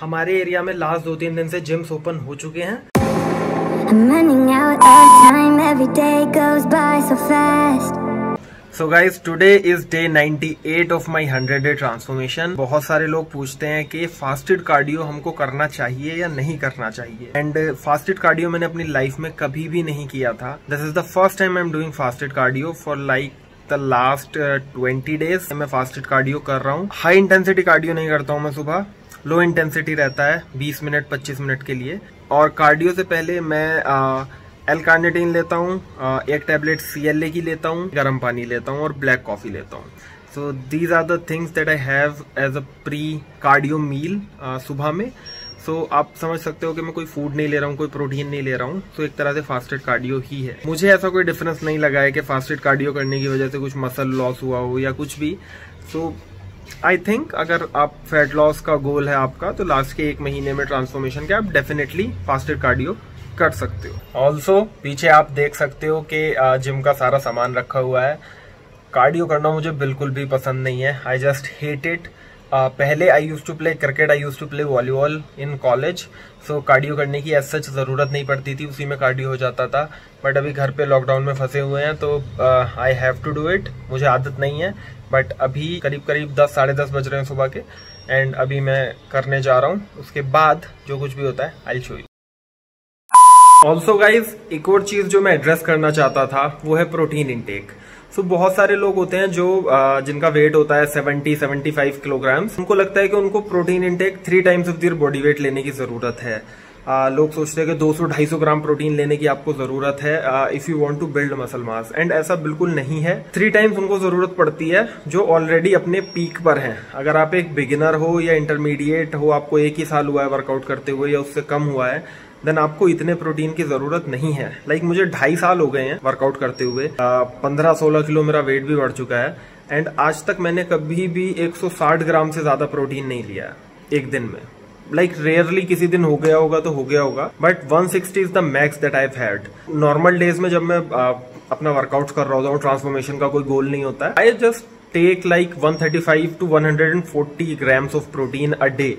हमारे एरिया में लास्ट 2-3 दिन से जिम्स ओपन हो चुके हैं। So guys, today is day 98 of my 100-day transformation। बहुत सारे लोग पूछते हैं कि फास्टेड कार्डियो हमको करना चाहिए या नहीं करना चाहिए। एंड फास्टेड कार्डियो मैंने अपनी लाइफ में कभी भी नहीं किया था। This is the first time I am doing fasted cardio for like the last 20 days. मैं फास्टेड कार्डियो कर रहा हूँ। हाई इंटेंसिटी कार्डियो नहीं करता हूँ मैं सुबह, लो इंटेंसिटी रहता है 20 मिनट 25 मिनट के लिए। और कार्डियो से पहले मैं L-कार्निटीन लेता हूँ, एक टैबलेट CLA की लेता हूँ, गर्म पानी लेता हूँ और ब्लैक कॉफी लेता हूँ। So these are the things that I have as a pre cardio meal सुबह में। सो आप समझ सकते हो कि मैं कोई फूड नहीं ले रहा हूँ, कोई प्रोटीन नहीं ले रहा हूँ। तो एक तरह से फास्टेड कार्डियो ही है। मुझे ऐसा कोई डिफरेंस नहीं लगा है कि फास्टेड कार्डियो करने की वजह से कुछ मसल लॉस हुआ हो या कुछ भी। सो आई थिंक अगर आप फैट लॉस का गोल है आपका, तो लास्ट के 1 महीने में ट्रांसफॉर्मेशन के आप डेफिनेटली फास्टेड कार्डियो कर सकते हो। ऑल्सो पीछे आप देख सकते हो कि जिम का सारा सामान रखा हुआ है। कार्डियो करना मुझे बिल्कुल भी पसंद नहीं है। I just hate it. पहले I use to play cricket, I use to play volleyball in college. So cardio करने की एज सच जरूरत नहीं पड़ती थी, उसी में कार्डियो हो जाता था। बट अभी घर पे लॉकडाउन में फंसे हुए हैं तो I have to do it. मुझे आदत नहीं है, बट अभी करीब करीब 10 साढ़े 10 बज रहे हैं सुबह के। एंड अभी मैं करने जा रहा हूँ। उसके बाद जो कुछ भी होता है I will show you. Also guys, एक और चीज जो मैं एड्रेस करना चाहता था वो है प्रोटीन इंटेक। सो बहुत सारे लोग होते हैं जो जिनका वेट होता है 70-75 किलोग्राम। उनको लगता है कि उनको protein intake 3 times of their body weight लेने की जरूरत है। लोग सोचते हैं कि 200-250 ग्राम प्रोटीन लेने की आपको जरूरत है if you want to build muscle mass. And ऐसा बिल्कुल नहीं है। 3 टाइम्स उनको जरूरत पड़ती है जो ऑलरेडी अपने पीक पर हैं। अगर आप एक बिगिनर हो या इंटरमीडिएट हो, आपको 1 ही साल हुआ है वर्कआउट करते हुए या उससे कम हुआ है, देन आपको इतने प्रोटीन की जरूरत नहीं है। लाइक मुझे 2.5 साल हो गए हैं वर्कआउट करते हुए। 15-16 किलो मेरा वेट भी बढ़ चुका है। एंड आज तक मैंने कभी भी 160 ग्राम से ज्यादा प्रोटीन नहीं लिया है एक दिन में। लाइक रेयरली किसी दिन हो गया होगा तो हो गया होगा, but 160 is the max that I had. Normal days में जब मैं अपना वर्कआउट कर रहा होता हूँ, ट्रांसफॉर्मेशन का कोई गोल नहीं होता है, I just take like 135 to 140 grams of protein a day.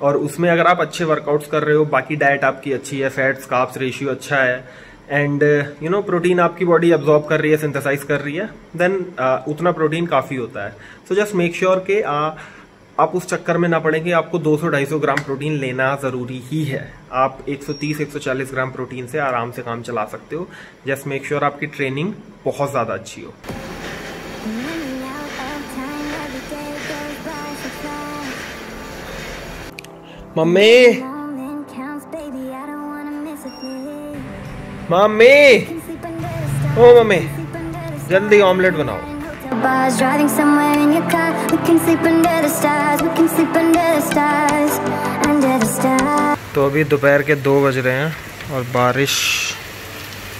और उसमें अगर आप अच्छे वर्कआउट्स कर रहे हो, बाकी डाइट आपकी अच्छी है, फैट्स कार्ब्स रेशियो अच्छा है, एंड यू नो प्रोटीन आपकी बॉडी अब्सॉर्ब कर रही है, सिंथेसाइज कर रही है, देन उतना प्रोटीन काफी होता है। सो जस्ट मेक श्योर कि आप उस चक्कर में ना पड़े कि आपको 200-250 ग्राम प्रोटीन लेना जरूरी ही है। आप 130-140 ग्राम प्रोटीन से आराम से काम चला सकते हो। जस्ट मेक श्योर आपकी ट्रेनिंग बहुत ज्यादा अच्छी हो। मम्मी, मम्मी, ओ मम्मी, जल्दी ऑमलेट बनाओ। तो अभी दोपहर के 2 बज रहे हैं और बारिश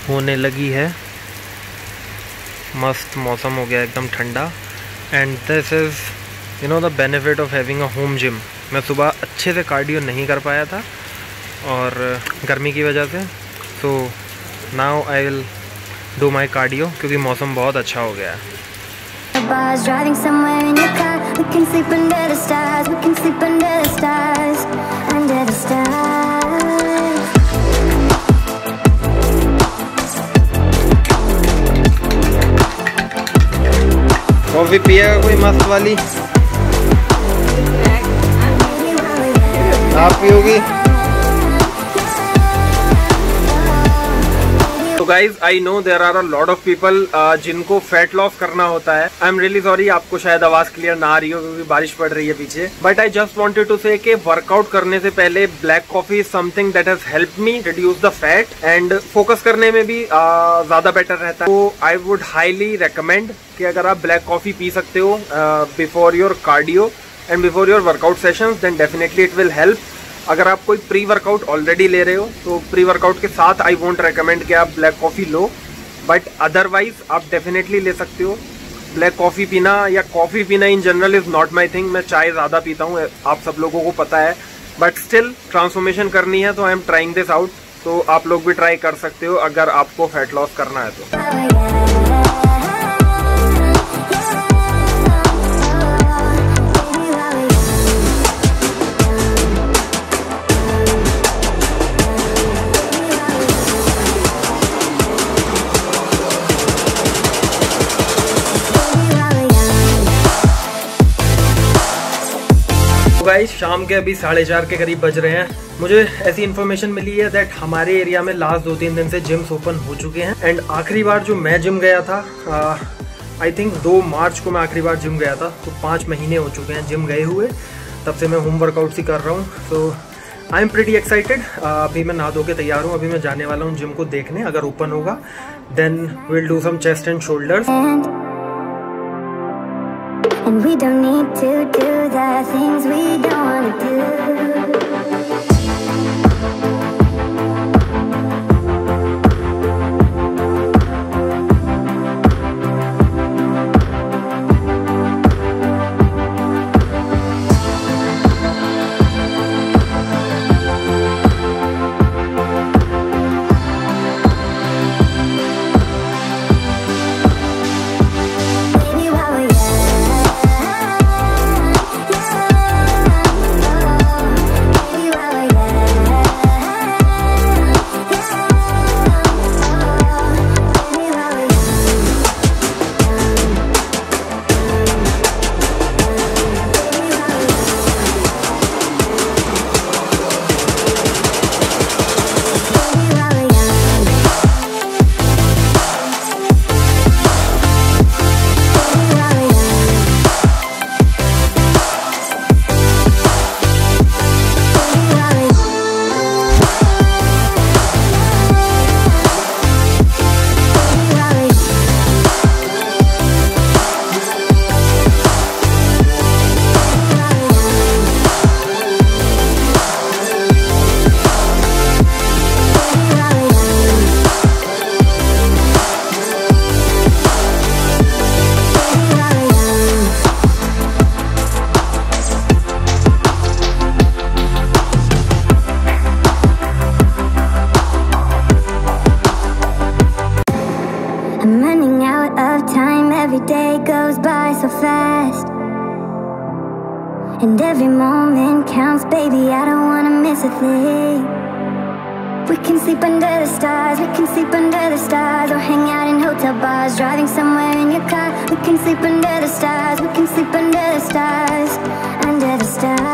होने लगी है। मस्त मौसम हो गया, एकदम ठंडा। And this is you know the benefit of having a home gym. मैं सुबह अच्छे से कार्डियो नहीं कर पाया था और गर्मी की वजह से। So now I will do my cardio क्योंकि मौसम बहुत अच्छा हो गया है। कॉफी पिएगा कोई मस्त वाली? आप पियोगी? तो guys, I know there are a lot of people जिनको फैट लॉस करना होता है। आई एम रियली सॉरी, आपको शायद आवाज क्लियर ना आ रही हो क्योंकि बारिश पड़ रही है पीछे। But I just wanted to say कि वर्कआउट करने से पहले black coffee is something that has helped me reduce the fat and focus करने में भी ज्यादा बेटर रहता है। तो आई वुड हाईली रिकमेंड कि अगर आप ब्लैक कॉफी पी सकते हो before your cardio and before your workout sessions, then definitely it will help. अगर आप कोई प्री वर्कआउट ऑलरेडी ले रहे हो तो प्री वर्कआउट के साथ आई वोंट रेकमेंड कि आप black coffee low, but otherwise आप डेफिनेटली ले सकते हो। ब्लैक कॉफी पीना या कॉफी पीना in general is not my thing. मैं चाय ज्यादा पीता हूँ, आप सब लोगों को पता है, बट स्टिल ट्रांसफॉर्मेशन करनी है तो I am trying this out. तो आप लोग भी ट्राई कर सकते हो अगर आपको फैट लॉस करना है तो। गाइस शाम के अभी 4:30 के करीब बज रहे हैं। मुझे ऐसी इन्फॉर्मेशन मिली है दैट हमारे एरिया में लास्ट 2-3 दिन से जिम्स ओपन हो चुके हैं। एंड आखिरी बार जो मैं जिम गया था आई थिंक 2 मार्च को मैं आखिरी बार जिम गया था। तो 5 महीने हो चुके हैं जिम गए हुए। तब से मैं होम वर्कआउट ही कर रहा हूँ। सो आई एम प्रीटी एक्साइटेड। अभी मैं नहा धो के तैयार हूँ। अभी मैं जाने वाला हूँ जिम को देखने। अगर ओपन होगा then will do some chest and shoulders. And we don't need to do the things we don't want to do. I'm running out of time, every day goes by so fast. And every moment counts, baby, I don't wanna miss a thing. We can sleep under the stars, we can sleep under the stars. Or hang out in hotel bars, driving somewhere in your car. We can sleep under the stars, we can sleep under the stars. Under the stars.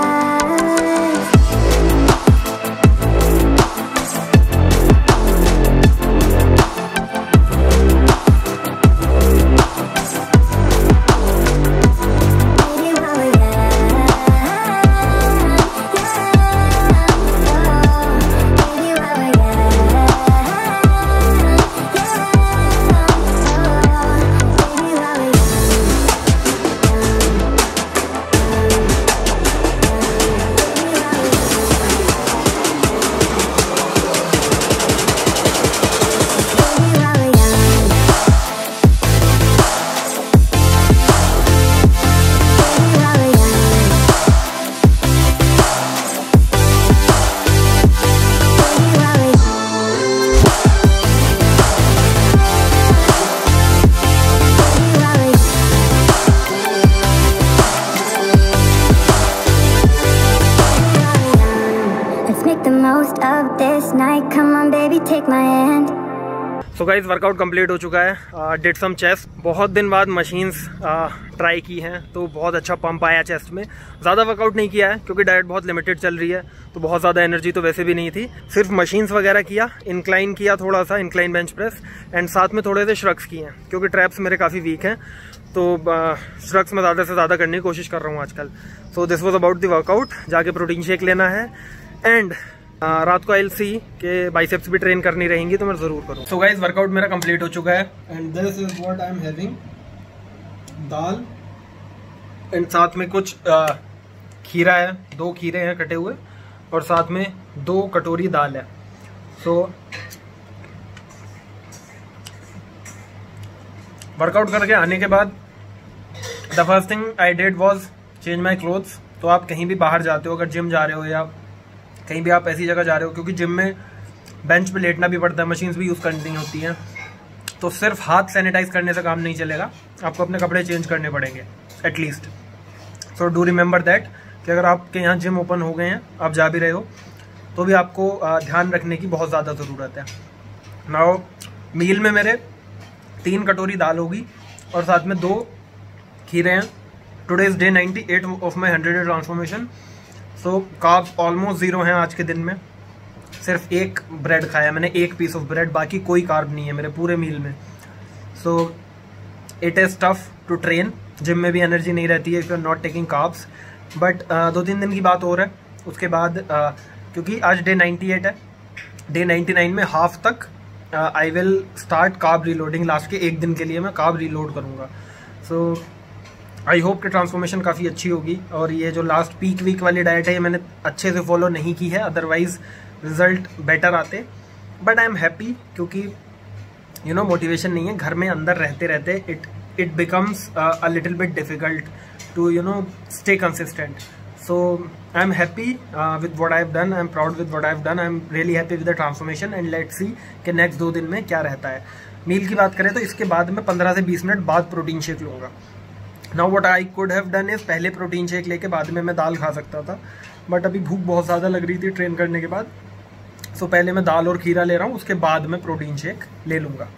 So guys workout complete हो चुका है। Did some chest. बहुत दिन बाद machines try की हैं तो बहुत अच्छा पंप आया चेस्ट में। ज़्यादा वर्कआउट नहीं किया है क्योंकि डाइट बहुत लिमिटेड चल रही है तो बहुत ज़्यादा एनर्जी तो वैसे भी नहीं थी। सिर्फ मशीन्स वगैरह किया, इंक्लाइन किया थोड़ा सा, इंक्लाइन बेंच प्रेस, एंड साथ में थोड़े से श्रग्स किए हैं क्योंकि ट्रैप्स मेरे काफ़ी वीक हैं तो श्रग्स मैं ज़्यादा से ज़्यादा करने की कोशिश कर रहा हूँ आजकल। So this was about the workout. जाके प्रोटीन शेक लेना है एंड रात को आई विल सी के बाइसेप्स भी ट्रेन करनी रहेंगी तो मैं जरूर करूँ। सो गाइस वर्कआउट मेरा कंप्लीट हो चुका है and this is what I am having. Dal and साथ में कुछ खीरा है, 2 खीरे हैं कटे हुए और साथ में 2 कटोरी दाल है। सो वर्कआउट करके आने के बाद the first thing I did was change my clothes. तो आप कहीं भी बाहर जाते हो, अगर जिम जा रहे हो या कहीं भी आप ऐसी जगह जा रहे हो, क्योंकि जिम में बेंच पे लेटना भी पड़ता है, मशीन्स भी यूज़ करनी होती हैं, तो सिर्फ हाथ सैनिटाइज करने से काम नहीं चलेगा, आपको अपने कपड़े चेंज करने पड़ेंगे at least. So do remember that कि अगर आपके यहाँ जिम ओपन हो गए हैं, आप जा भी रहे हो, तो भी आपको ध्यान रखने की बहुत ज़्यादा ज़रूरत है। नाउ मील में मेरे 3 कटोरी दाल होगी और साथ में 2 खीरे हैं। Today is day 98 of my 100 day transformation so carbs almost 0 हैं आज के दिन में। सिर्फ एक ब्रेड खाया मैंने, एक पीस ऑफ ब्रेड, बाकी कोई कार्ब नहीं है मेरे पूरे मील में। So it is tough to train, gym में भी एनर्जी नहीं रहती है if you are not taking carbs. But 2-3 दिन की बात और है, उसके बाद क्योंकि आज डे 98 है, डे 99 में हाफ तक I will start carb reloading. Last के एक दिन के लिए मैं कार्ब रीलोड करूँगा। सो आई होप कि ट्रांसफॉर्मेशन काफ़ी अच्छी होगी। और ये जो लास्ट पीक वीक वाली डाइट है ये मैंने अच्छे से फॉलो नहीं की है, अदरवाइज रिजल्ट बेटर आते। बट आई एम हैप्पी क्योंकि यू नो मोटिवेशन नहीं है, घर में अंदर रहते रहते it becomes a little bit difficult to you know stay consistent. So I am happy with what I have done, I am proud with what I have done, I am really happy with the transformation and let's see कि next 2 दिन में क्या रहता है। मील की बात करें तो इसके बाद मैं 15 से 20 मिनट बाद प्रोटीन शेक लूँगा। Now what I could have done is पहले प्रोटीन शेक लेके बाद में मैं दाल खा सकता था, बट अभी भूख बहुत ज़्यादा लग रही थी ट्रेन करने के बाद। सो पहले मैं दाल और खीरा ले रहा हूँ, उसके बाद मैं प्रोटीन शेक ले लूँगा।